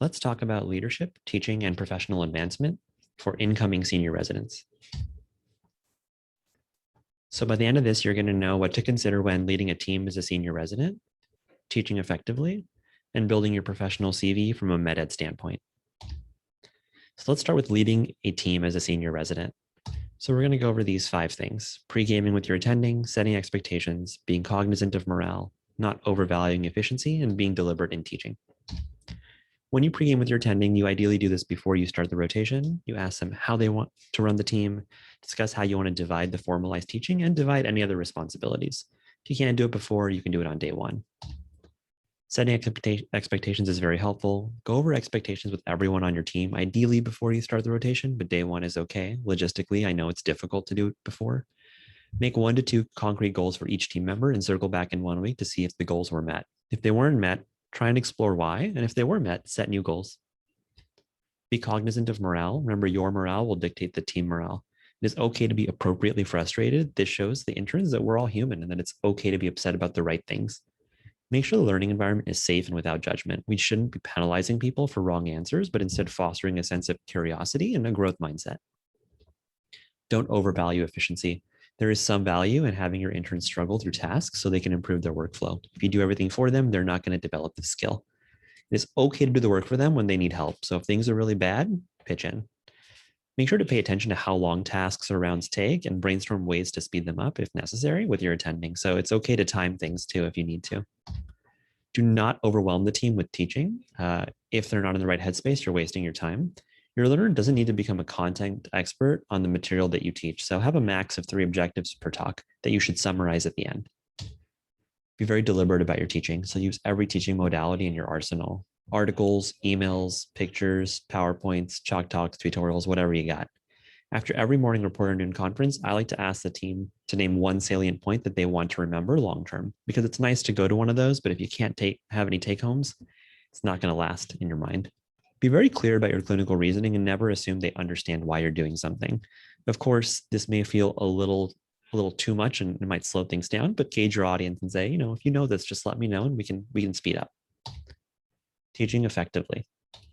let's talk about leadership, teaching, and professional advancement for incoming senior residents. So by the end of this, you're going to know what to consider when leading a team as a senior resident, teaching effectively, and building your professional CV from a med-ed standpoint. So let's start with leading a team as a senior resident. So we're going to go over these 5 things: pre-gaming with your attending, setting expectations, being cognizant of morale, not overvaluing efficiency, and being deliberate in teaching. When you pregame with your attending, you ideally do this before you start the rotation. You ask them how they want to run the team, discuss how you want to divide the formalized teaching, and divide any other responsibilities. If you can't do it before, you can do it on day 1. Setting expectations is very helpful. Go over expectations with everyone on your team, ideally before you start the rotation, but day 1 is okay. Logistically, I know it's difficult to do it before. Make 1 to 2 concrete goals for each team member and circle back in 1 week to see if the goals were met. If they weren't met, try and explore why, and if they were met, set new goals. Be cognizant of morale. Remember, your morale will dictate the team morale. It is okay to be appropriately frustrated. This shows the interns that we're all human and that it's okay to be upset about the right things. Make sure the learning environment is safe and without judgment. We shouldn't be penalizing people for wrong answers, but instead fostering a sense of curiosity and a growth mindset. Don't overvalue efficiency. There is some value in having your interns struggle through tasks so they can improve their workflow. If you do everything for them, they're not going to develop the skill. It is okay to do the work for them when they need help. So if things are really bad, pitch in. Make sure to pay attention to how long tasks or rounds take and brainstorm ways to speed them up if necessary with your attending. So it's okay to time things too if you need to. Do not overwhelm the team with teaching. If they're not in the right headspace, you're wasting your time. Your learner doesn't need to become a content expert on the material that you teach. So have a max of 3 objectives per talk that you should summarize at the end. Be very deliberate about your teaching. So use every teaching modality in your arsenal: articles, emails, pictures, PowerPoints, chalk talks, tutorials, whatever you got. After every morning report or noon conference, I like to ask the team to name 1 salient point that they want to remember long-term, because it's nice to go to one of those, but if you can't have any take-homes, it's not going to last in your mind. Be very clear about your clinical reasoning and never assume they understand why you're doing something. Of course, this may feel a little too much and it might slow things down, but gauge your audience and say, if you know this, just let me know and we can speed up. Teaching effectively.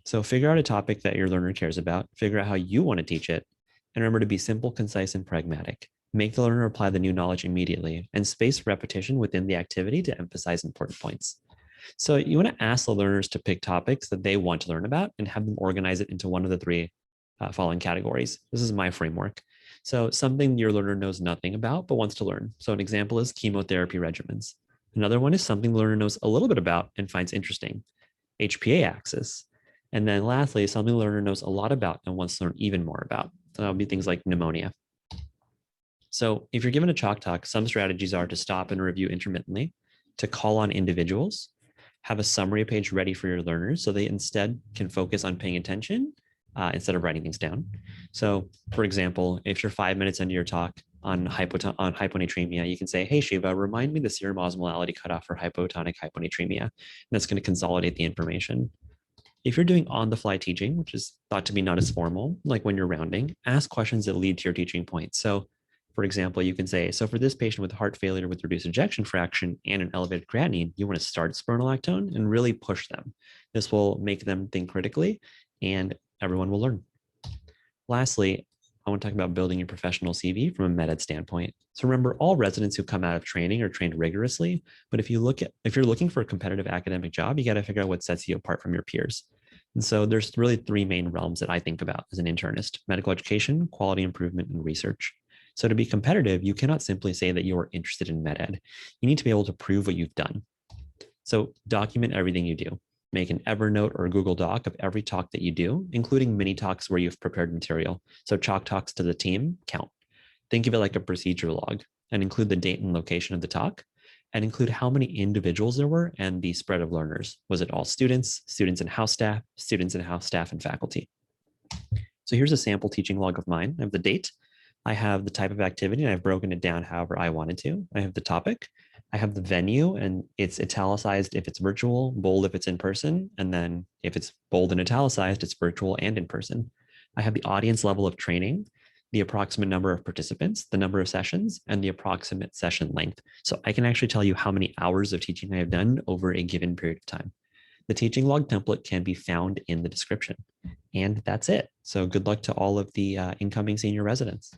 So figure out a topic that your learner cares about, figure out how you want to teach it, and remember to be simple, concise, and pragmatic. Make the learner apply the new knowledge immediately and space repetition within the activity to emphasize important points. So you want to ask the learners to pick topics that they want to learn about and have them organize it into one of the 3 following categories. This is my framework. So something your learner knows nothing about but wants to learn. So an example is chemotherapy regimens. Another one is something the learner knows a little bit about and finds interesting: HPA axis. And then lastly, something the learner knows a lot about and wants to learn even more about. So that would be things like pneumonia. So if you're given a chalk talk, some strategies are to stop and review intermittently, to call on individuals, have a summary page ready for your learners so they instead can focus on paying attention instead of writing things down. So for example, if you're 5 minutes into your talk on hyponatremia, you can say, "Hey Shiva, remind me the serum osmolality cutoff for hypotonic hyponatremia." And that's going to consolidate the information. If you're doing on-the-fly teaching, which is thought to be not as formal, like when you're rounding, ask questions that lead to your teaching point. So for example, you can say, so for this patient with heart failure with reduced ejection fraction and an elevated creatinine, you want to start spironolactone and really push them. This will make them think critically and everyone will learn. Lastly, I want to talk about building your professional CV from a med-ed standpoint. So remember, all residents who come out of training are trained rigorously, but if you're looking for a competitive academic job, you got to figure out what sets you apart from your peers. And so there's really 3 main realms that I think about as an internist: medical education, quality improvement, and research. So to be competitive, you cannot simply say that you are interested in med-ed. You need to be able to prove what you've done. So document everything you do. Make an Evernote or a Google Doc of every talk that you do, including mini talks where you've prepared material. So chalk talks to the team count. Think of it like a procedure log and include the date and location of the talk and include how many individuals there were and the spread of learners. Was it all students, students and house staff, students and house staff and faculty? So here's a sample teaching log of mine. I have the date. I have the type of activity and I've broken it down however I wanted to. I have the topic. I have the venue and it's italicized if it's virtual, bold if it's in person, and then if it's bold and italicized, it's virtual and in person. I have the audience level of training, the approximate number of participants, the number of sessions, and the approximate session length. So I can actually tell you how many hours of teaching I have done over a given period of time. The teaching log template can be found in the description. And that's it. So good luck to all of the incoming senior residents.